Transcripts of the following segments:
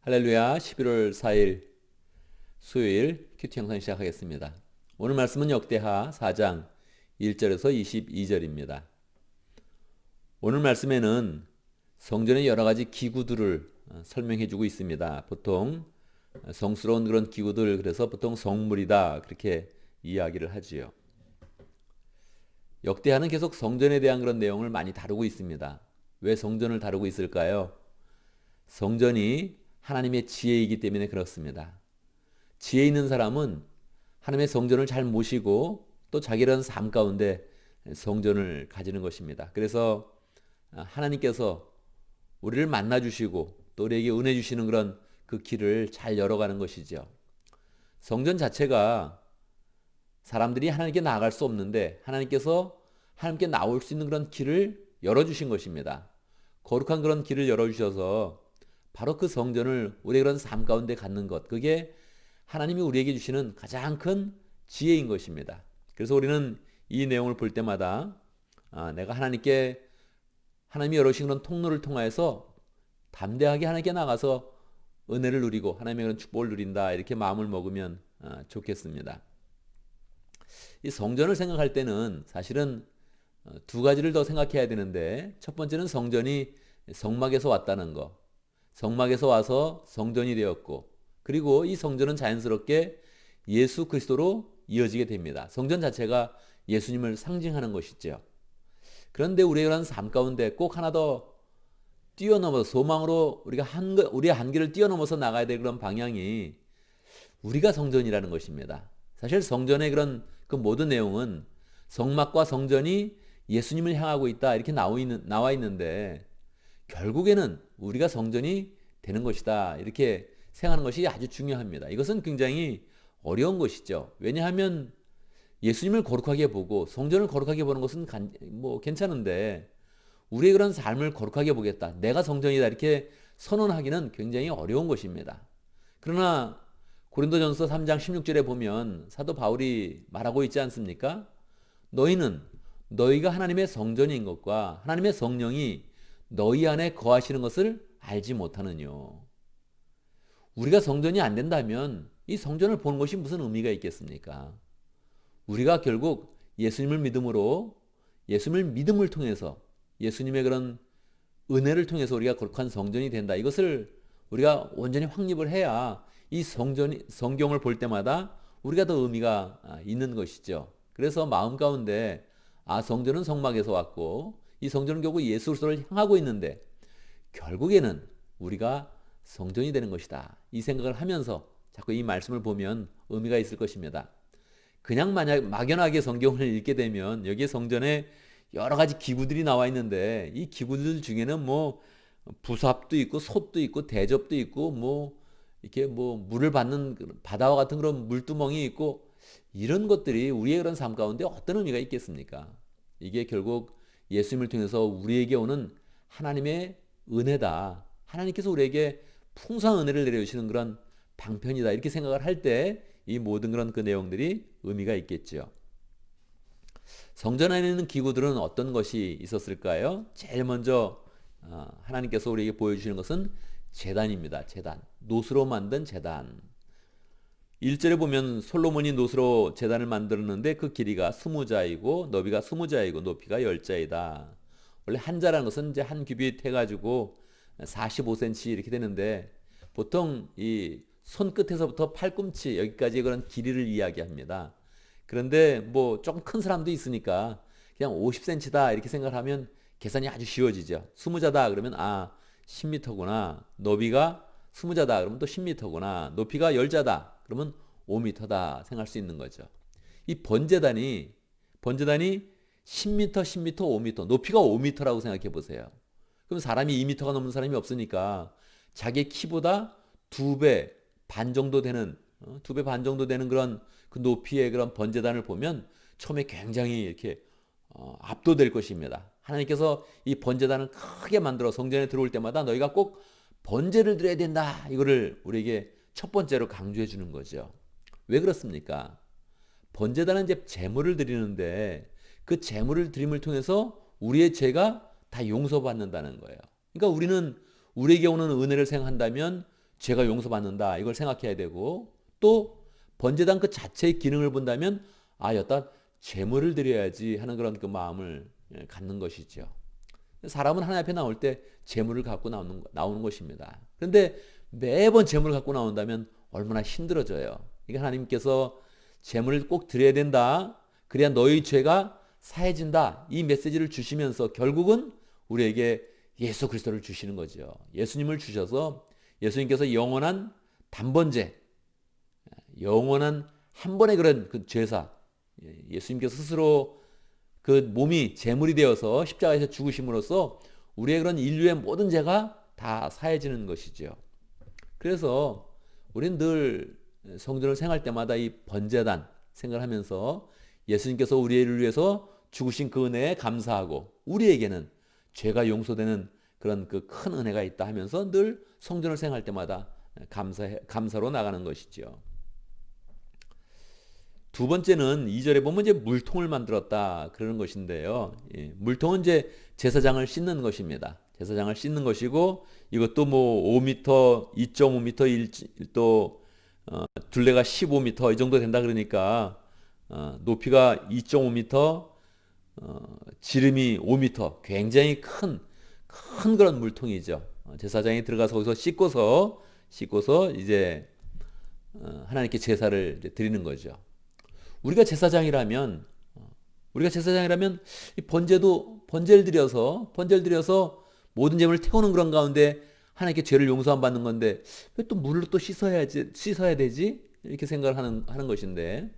할렐루야. 11월 4일 수요일 큐티 영상 시작하겠습니다. 오늘 말씀은 역대하 4장 1절에서 22절입니다. 오늘 말씀에는 성전의 여러 가지 기구들을 설명해 주고 있습니다. 보통 성스러운 그런 기구들, 그래서 보통 성물이다 그렇게 이야기를 하지요. 역대하는 계속 성전에 대한 그런 내용을 많이 다루고 있습니다. 왜 성전을 다루고 있을까요? 성전이 하나님의 지혜이기 때문에 그렇습니다. 지혜 있는 사람은 하나님의 성전을 잘 모시고 또 자기라는 삶 가운데 성전을 가지는 것입니다. 그래서 하나님께서 우리를 만나 주시고 또 우리에게 은혜 주시는 그런 그 길을 잘 열어가는 것이죠. 성전 자체가 사람들이 하나님께 나아갈 수 없는데 하나님께서 하나님께 나올 수 있는 그런 길을 열어주신 것입니다. 거룩한 그런 길을 열어주셔서 바로 그 성전을 우리의 그런 삶 가운데 갖는 것, 그게 하나님이 우리에게 주시는 가장 큰 지혜인 것입니다. 그래서 우리는 이 내용을 볼 때마다 내가 하나님이 열어주신 그런 통로를 통하여서 담대하게 하나님께 나가서 은혜를 누리고 하나님의 그런 축복을 누린다, 이렇게 마음을 먹으면 좋겠습니다. 이 성전을 생각할 때는 사실은 두 가지를 더 생각해야 되는데, 첫 번째는 성전이 성막에서 왔다는 거, 성막에서 와서 성전이 되었고, 그리고 이 성전은 자연스럽게 예수 그리스도로 이어지게 됩니다. 성전 자체가 예수님을 상징하는 것이죠. 그런데 우리의 그런 삶 가운데 꼭 하나 더 뛰어넘어서 소망으로 우리의 한계를 뛰어넘어서 나가야 될 그런 방향이 우리가 성전이라는 것입니다. 사실 성전의 그런 그 모든 내용은 성막과 성전이 예수님을 향하고 있다, 이렇게 나와 있는데 결국에는 우리가 성전이 되는 것이다, 이렇게 생각하는 것이 아주 중요합니다. 이것은 굉장히 어려운 것이죠. 왜냐하면 예수님을 거룩하게 보고 성전을 거룩하게 보는 것은 괜찮은데 우리의 그런 삶을 거룩하게 보겠다, 내가 성전이다, 이렇게 선언하기는 굉장히 어려운 것입니다. 그러나 고린도전서 3장 16절에 보면 사도 바울이 말하고 있지 않습니까? 너희가 하나님의 성전인 것과 하나님의 성령이 너희 안에 거하시는 것을 알지 못하느뇨. 우리가 성전이 안 된다면 이 성전을 보는 것이 무슨 의미가 있겠습니까? 우리가 결국 예수님을 믿음을 통해서 예수님의 그런 은혜를 통해서 우리가 거룩한 성전이 된다, 이것을 우리가 온전히 확립을 해야 이 성경을 볼 때마다 우리가 더 의미가 있는 것이죠. 그래서 마음 가운데 성전은 성막에서 왔고 이 성전은 결국 예수 그리스도를 향하고 있는데 결국에는 우리가 성전이 되는 것이다, 이 생각을 하면서 자꾸 이 말씀을 보면 의미가 있을 것입니다. 그냥 막연하게 성경을 읽게 되면 여기에 성전에 여러 가지 기구들이 나와 있는데 이 기구들 중에는 부삽도 있고 솥도 있고 대접도 있고 이렇게 물을 받는 바다와 같은 그런 물두멍이 있고, 이런 것들이 우리의 그런 삶 가운데 어떤 의미가 있겠습니까? 이게 결국 예수님을 통해서 우리에게 오는 하나님의 은혜다, 하나님께서 우리에게 풍성한 은혜를 내려주시는 그런 방편이다, 이렇게 생각을 할 때 이 모든 그런 그 내용들이 의미가 있겠죠. 성전 안에 있는 기구들은 어떤 것이 있었을까요? 제일 먼저 하나님께서 우리에게 보여주시는 것은 제단입니다. 제단, 노스로 만든 제단. 1절에 보면 솔로몬이 노스로 제단을 만들었는데 그 길이가 20자이고 너비가 20자이고 높이가 10자이다. 원래 한 자라는 것은 이제 한 규빗 해가지고 45cm 이렇게 되는데, 보통 이 손끝에서부터 팔꿈치 여기까지 그런 길이를 이야기합니다. 그런데 조금 큰 사람도 있으니까 그냥 50cm다 이렇게 생각하면 계산이 아주 쉬워지죠. 20자다 그러면 10m구나. 너비가 20자다 그러면 또 10m구나. 높이가 10자다 그러면 5m다 생각할 수 있는 거죠. 이 번제단이 10m, 10m, 5m, 높이가 5m라고 생각해 보세요. 그럼 사람이 2m가 넘는 사람이 없으니까 자기 키보다 2배 반 정도 되는 그런 그 높이의 그런 번제단을 보면 처음에 굉장히 이렇게 압도될 것입니다. 하나님께서 이 번제단을 크게 만들어 성전에 들어올 때마다 너희가 꼭 번제를 드려야 된다, 이거를 우리에게 첫 번째로 강조해 주는 거죠. 왜 그렇습니까? 번제단은 이제 제물을 드리는데 그 제물을 드림을 통해서 우리의 죄가 다 용서받는다는 거예요. 그러니까 우리는 우리에게 오는 은혜를 생각한다면 죄가 용서받는다 이걸 생각해야 되고, 또 번제단 그 자체의 기능을 본다면 여기다 제물을 드려야지 하는 그런 그 마음을 갖는 것이죠. 사람은 하나님 앞에 나올 때 제물을 갖고 나오는 것입니다. 그런데 매번 제물을 갖고 나온다면 얼마나 힘들어져요. 그러니까 하나님께서 제물을 꼭 드려야 된다. 그래야 너희 죄가 사해진다. 이 메시지를 주시면서 결국은 우리에게 예수 그리스도를 주시는 거죠. 예수님을 주셔서 예수님께서 영원한 단번제, 영원한 한 번의 그런 그 죄사, 예수님께서 스스로 그 몸이 제물이 되어서 십자가에서 죽으심으로써 우리의 그런 인류의 모든 죄가 다 사해지는 것이죠. 그래서 우리는 늘 성전을 생활 때마다 이 번제단 생각하면서 예수님께서 우리를 위해서 죽으신 그 은혜에 감사하고, 우리에게는 죄가 용서되는 그런 그 큰 은혜가 있다 하면서 늘 성전을 생활 때마다 감사로 나가는 것이죠. 두 번째는 2절에 보면 이제 물통을 만들었다 그러는 것인데요. 물통은 이제 제사장을 씻는 것입니다. 제사장을 씻는 것이고, 이것도 뭐 5m, 2.5m, 또 둘레가 15m 이 정도 된다 그러니까 높이가 2.5m, 지름이 5m, 굉장히 큰 그런 물통이죠. 제사장이 들어가서 거기서 씻고서 이제 하나님께 제사를 드리는 거죠. 우리가 제사장이라면 이 번제를 드려서 모든 죄를 태우는 그런 가운데 하나님께 죄를 용서함 받는 건데 왜 또 물로 또 씻어야 되지? 이렇게 생각을 하는 것인데,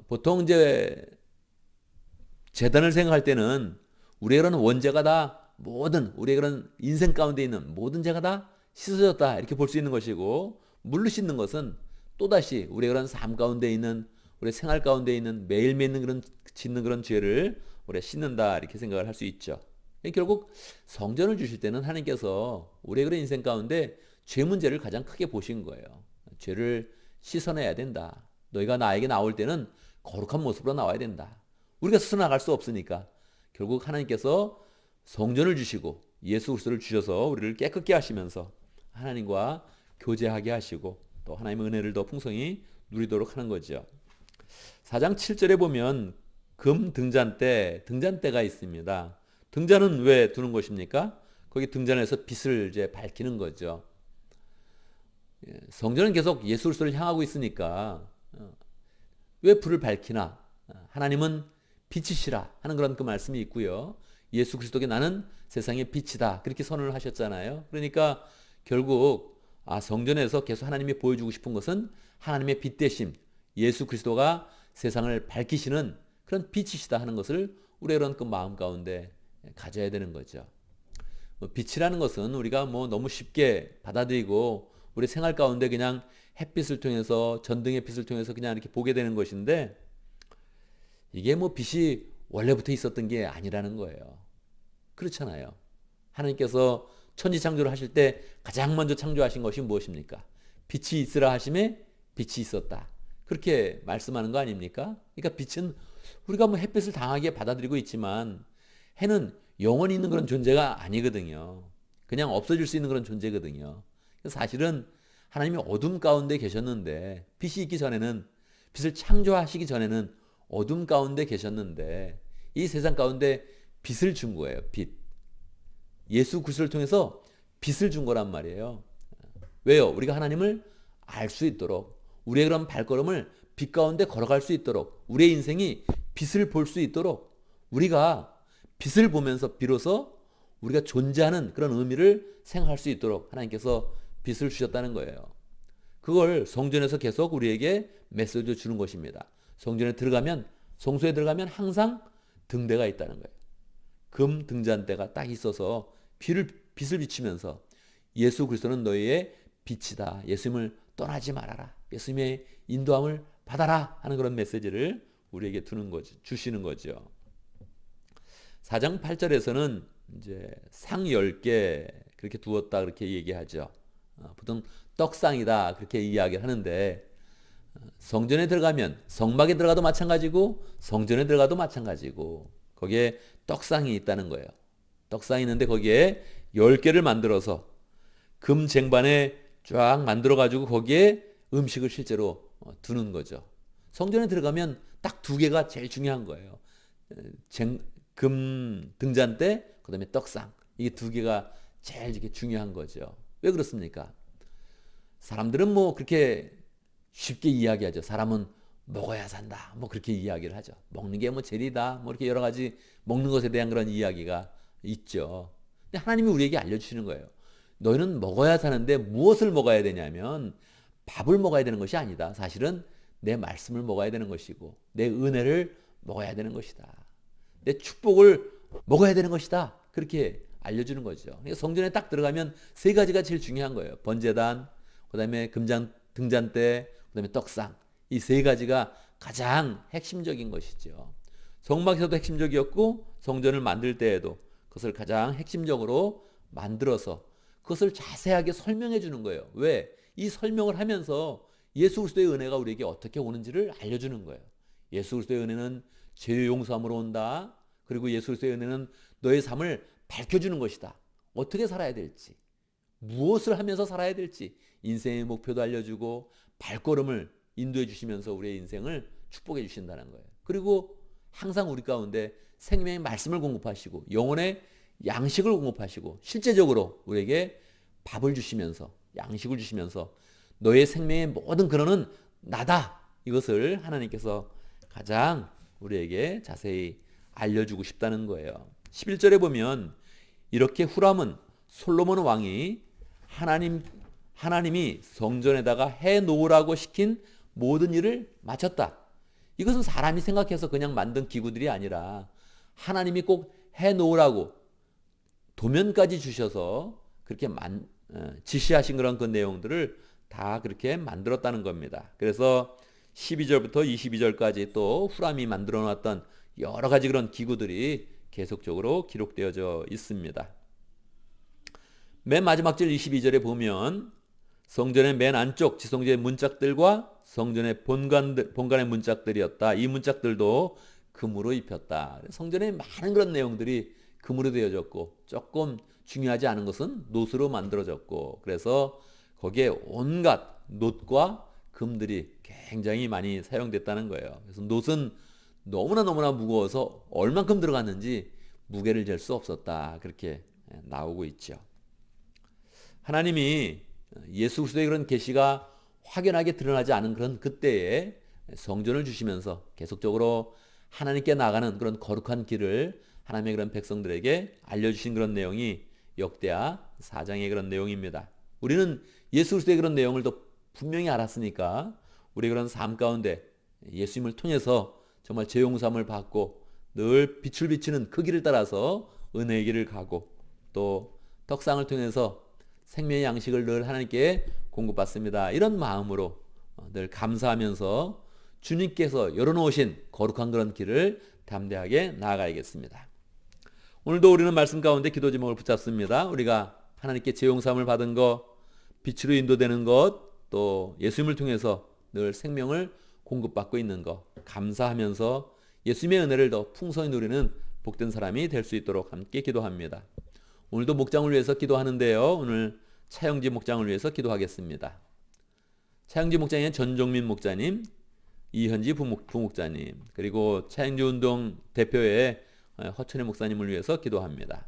보통 이제 제단을 생각할 때는 우리의 그런 원죄가 다 우리의 그런 인생 가운데 있는 모든 죄가 다 씻어졌다 이렇게 볼 수 있는 것이고, 물로 씻는 것은 또다시 우리의 그런 삶 가운데 있는, 우리 생활 가운데 있는 매일매일 짓는 그런 죄를 우리가 씻는다 이렇게 생각을 할 수 있죠. 결국 성전을 주실 때는 하나님께서 우리의 그런 인생 가운데 죄 문제를 가장 크게 보신 거예요. 죄를 씻어내야 된다. 너희가 나에게 나올 때는 거룩한 모습으로 나와야 된다. 우리가 스스로 나갈 수 없으니까 결국 하나님께서 성전을 주시고 예수 그리스도를 주셔서 우리를 깨끗게 하시면서 하나님과 교제하게 하시고 또 하나님의 은혜를 더 풍성히 누리도록 하는 거죠. 4장 7절에 보면 금 등잔대가 있습니다. 등잔은 왜 두는 것입니까? 거기 등잔에서 빛을 이제 밝히는 거죠. 성전은 계속 예수 그리스도를 향하고 있으니까 왜 불을 밝히나? 하나님은 빛이시라 하는 그런 그 말씀이 있고요. 예수 그리스도께 나는 세상의 빛이다 그렇게 선언을 하셨잖아요. 그러니까 결국 성전에서 계속 하나님이 보여주고 싶은 것은 하나님의 빛 대심, 예수 그리스도가 세상을 밝히시는 그런 빛이시다 하는 것을 우리의 그런 그 마음 가운데 가져야 되는 거죠. 빛이라는 것은 우리가 뭐 너무 쉽게 받아들이고 우리 생활 가운데 그냥 햇빛을 통해서, 전등의 빛을 통해서 그냥 이렇게 보게 되는 것인데, 이게 뭐 빛이 원래부터 있었던 게 아니라는 거예요. 그렇잖아요. 하나님께서 천지창조를 하실 때 가장 먼저 창조하신 것이 무엇입니까? 빛이 있으라 하심에 빛이 있었다. 그렇게 말씀하는 거 아닙니까? 그러니까 빛은 우리가 뭐 햇빛을 당하게 받아들이고 있지만 해는 영원히 있는 그런 존재가 아니거든요. 그냥 없어질 수 있는 그런 존재거든요. 사실은 하나님이 어둠 가운데 계셨는데, 빛이 있기 전에는, 빛을 창조하시기 전에는 어둠 가운데 계셨는데 이 세상 가운데 빛을 준 거예요. 빛. 예수 그리스도를 통해서 빛을 준 거란 말이에요. 왜요? 우리가 하나님을 알 수 있도록, 우리의 그런 발걸음을 빛 가운데 걸어갈 수 있도록, 우리의 인생이 빛을 볼 수 있도록, 우리가 빛을 보면서 비로소 우리가 존재하는 그런 의미를 생각할 수 있도록 하나님께서 빛을 주셨다는 거예요. 그걸 성전에서 계속 우리에게 메시지를 주는 것입니다. 성전에 들어가면, 성소에 들어가면 항상 등대가 있다는 거예요. 금 등잔대가 딱 있어서 빛을 비치면서 예수 그리스도는 너희의 빛이다. 예수님을 떠나지 말아라. 예수님의 인도함을 받아라 하는 그런 메시지를 우리에게 주시는 거죠. 4장 8절에서는 이제 상 10개 그렇게 두었다 그렇게 얘기하죠. 보통 떡상이다 그렇게 이야기를 하는데, 성전에 들어가면, 성막에 들어가도 마찬가지고 성전에 들어가도 마찬가지고 거기에 떡상이 있다는 거예요. 떡상이 있는데 거기에 10개를 만들어서 금 쟁반에 쫙 만들어 가지고 거기에 음식을 실제로 두는 거죠. 성전에 들어가면 딱 두 개가 제일 중요한 거예요. 금 등잔대, 그다음에 떡상. 이게 두 개가 제일 이게 중요한 거죠. 왜 그렇습니까? 사람들은 뭐 그렇게 쉽게 이야기하죠. 사람은 먹어야 산다. 뭐 그렇게 이야기를 하죠. 먹는 게 뭐 제일이다. 뭐 이렇게 여러 가지 먹는 것에 대한 그런 이야기가 있죠. 근데 하나님이 우리에게 알려주시는 거예요. 너희는 먹어야 사는데 무엇을 먹어야 되냐면 밥을 먹어야 되는 것이 아니다. 사실은 내 말씀을 먹어야 되는 것이고 내 은혜를 먹어야 되는 것이다. 내 축복을 먹어야 되는 것이다. 그렇게 알려주는 거죠. 그러니까 성전에 딱 들어가면 세 가지가 제일 중요한 거예요. 번제단, 그다음에 등잔대, 그다음에 떡상. 이 세 가지가 가장 핵심적인 것이죠. 성막에서도 핵심적이었고 성전을 만들 때에도 그것을 가장 핵심적으로 만들어서 그것을 자세하게 설명해 주는 거예요. 왜? 이 설명을 하면서 예수 그리스도의 은혜가 우리에게 어떻게 오는지를 알려주는 거예요. 예수 그리스도의 은혜는 죄 용서함으로 온다. 그리고 예수 그리스도의 은혜는 너의 삶을 밝혀주는 것이다. 어떻게 살아야 될지, 무엇을 하면서 살아야 될지 인생의 목표도 알려주고 발걸음을 인도해 주시면서 우리의 인생을 축복해 주신다는 거예요. 그리고 항상 우리 가운데 생명의 말씀을 공급하시고 영혼의 양식을 공급하시고 실제적으로 우리에게 밥을 주시면서 양식을 주시면서 너의 생명의 모든 근원은 나다. 이것을 하나님께서 가장 우리에게 자세히 알려주고 싶다는 거예요. 11절에 보면 이렇게 후람은 솔로몬 왕이 하나님이 성전에다가 해 놓으라고 시킨 모든 일을 마쳤다. 이것은 사람이 생각해서 그냥 만든 기구들이 아니라 하나님이 꼭 해 놓으라고 도면까지 주셔서 그렇게 지시하신 그런 그 내용들을 다 그렇게 만들었다는 겁니다. 그래서 12절부터 22절까지 또 후람이 만들어 놨던 여러 가지 그런 기구들이 계속적으로 기록되어져 있습니다. 맨 마지막 절 22절에 보면 성전의 맨 안쪽 지성소의 문짝들과 성전의 본관의 문짝들이었다. 이 문짝들도 금으로 입혔다. 성전에 많은 그런 내용들이 금으로 되어졌고 조금 중요하지 않은 것은 놋으로 만들어졌고 그래서 거기에 온갖 놋과 금들이 굉장히 많이 사용됐다는 거예요. 그래서 놋은 너무나 무거워서 얼만큼 들어갔는지 무게를 잴 수 없었다. 그렇게 나오고 있죠. 하나님이 예수 그리스도의 그런 계시가 확연하게 드러나지 않은 그런 그때에 성전을 주시면서 계속적으로 하나님께 나가는 그런 거룩한 길을 하나님의 그런 백성들에게 알려주신 그런 내용이 역대하 4장의 그런 내용입니다. 우리는 예수 그리스도의 그런 내용을 더 분명히 알았으니까 우리 그런 삶 가운데 예수님을 통해서 정말 죄 용서함을 받고 늘 빛을 비치는 그 길을 따라서 은혜의 길을 가고 또 떡상을 통해서 생명의 양식을 늘 하나님께 공급받습니다. 이런 마음으로 늘 감사하면서 주님께서 열어놓으신 거룩한 그런 길을 담대하게 나아가야겠습니다. 오늘도 우리는 말씀 가운데 기도 제목을 붙잡습니다. 우리가 하나님께 죄 용서함을 받은 것, 빛으로 인도되는 것, 또 예수님을 통해서 늘 생명을 공급받고 있는 것 감사하면서 예수님의 은혜를 더 풍성히 누리는 복된 사람이 될 수 있도록 함께 기도합니다. 오늘도 목장을 위해서 기도하는데요. 오늘 차영지 목장을 위해서 기도하겠습니다. 차영지 목장의 전종민 목자님, 이현지 부목자님, 그리고 차영지 운동 대표의 허천혜 목사님을 위해서 기도합니다.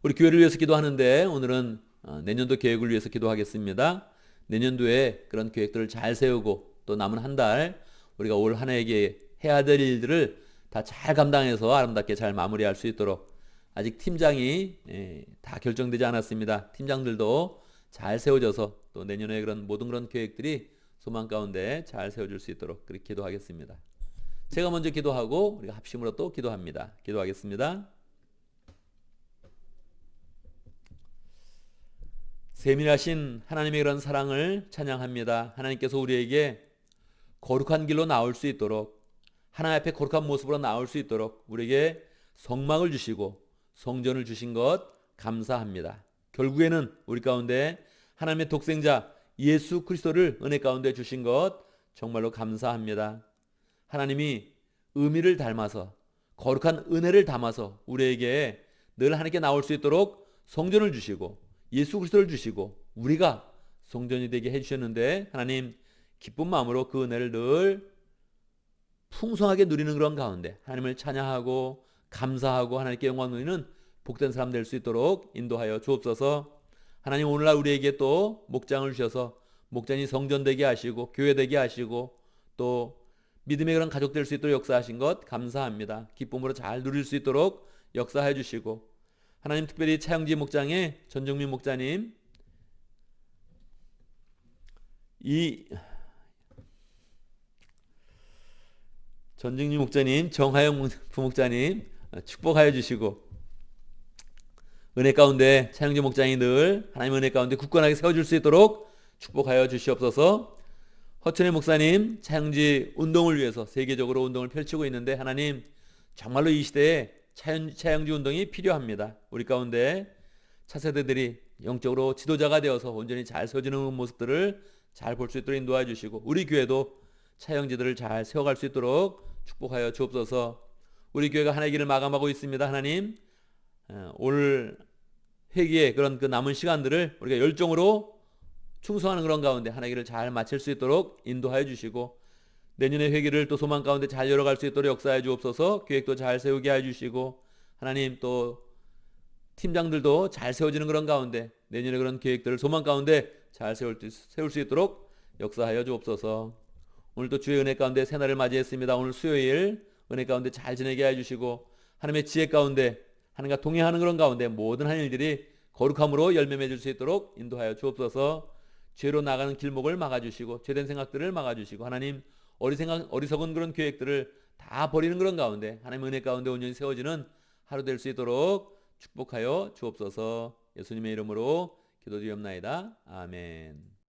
우리 교회를 위해서 기도하는데 오늘은 내년도 계획을 위해서 기도하겠습니다. 내년도에 그런 계획들을 잘 세우고 또 남은 한 달 우리가 올 한 해에게 해야 될 일들을 다 잘 감당해서 아름답게 잘 마무리할 수 있도록 아직 팀장이 다 결정되지 않았습니다. 팀장들도 잘 세워져서 또 내년에 그런 모든 그런 계획들이 소망 가운데 잘 세워질 수 있도록 그렇게 기도하겠습니다. 제가 먼저 기도하고 우리가 합심으로 또 기도합니다. 기도하겠습니다. 세밀하신 하나님의 그런 사랑을 찬양합니다. 하나님께서 우리에게 거룩한 길로 나올 수 있도록 하나님 앞에 거룩한 모습으로 나올 수 있도록 우리에게 성막을 주시고 성전을 주신 것 감사합니다. 결국에는 우리 가운데 하나님의 독생자 예수 그리스도를 은혜 가운데 주신 것 정말로 감사합니다. 하나님이 의미를 닮아서 거룩한 은혜를 담아서 우리에게 늘 하나님께 나올 수 있도록 성전을 주시고 예수 그리스도를 주시고 우리가 성전이 되게 해주셨는데 하나님 기쁜 마음으로 그 은혜를 늘 풍성하게 누리는 그런 가운데 하나님을 찬양하고 감사하고 하나님께 영광 누리는 복된 사람 될 수 있도록 인도하여 주옵소서. 하나님 오늘날 우리에게 또 목장을 주셔서 목장이 성전 되게 하시고 교회 되게 하시고 또 믿음의 그런 가족 될 수 있도록 역사하신 것 감사합니다. 기쁨으로 잘 누릴 수 있도록 역사해 주시고 하나님 특별히 차영지 목장의 전정민 목자님 이 전정민 목자님 정하영 부목자님 축복하여 주시고 은혜 가운데 차영지 목장이 늘 하나님의 은혜 가운데 굳건하게 세워줄 수 있도록 축복하여 주시옵소서. 허천의 목사님 차영지 운동을 위해서 세계적으로 운동을 펼치고 있는데 하나님 정말로 이 시대에 차영지 운동이 필요합니다. 우리 가운데 차세대들이 영적으로 지도자가 되어서 온전히 잘 세워지는 모습들을 잘 볼 수 있도록 인도해 주시고 우리 교회도 차영지들을 잘 세워갈 수 있도록 축복하여 주옵소서. 우리 교회가 하나의 길을 마감하고 있습니다. 하나님 올 회기의 그런 그 남은 시간들을 우리가 열정으로 충성하는 그런 가운데 하나의 길을 잘 마칠 수 있도록 인도하여 주시고 내년의 회기를 또 소망 가운데 잘 열어갈 수 있도록 역사해 주옵소서. 계획도 잘 세우게 해 주시고 하나님 또 팀장들도 잘 세워지는 그런 가운데 내년의 그런 계획들을 소망 가운데 잘 세울 수 있도록 역사하여 주옵소서. 오늘도 주의 은혜 가운데 새날을 맞이했습니다. 오늘 수요일 은혜 가운데 잘 지내게 해주시고 하나님의 지혜 가운데 하나님과 동행하는 그런 가운데 모든 한 일들이 거룩함으로 열매 맺을 수 있도록 인도하여 주옵소서. 죄로 나가는 길목을 막아주시고 죄된 생각들을 막아주시고 하나님 어리석은 그런 계획들을 다 버리는 그런 가운데 하나님의 은혜 가운데 온전히 세워지는 하루 될 수 있도록 축복하여 주옵소서. 예수님의 이름으로 기도드리옵나이다. 아멘.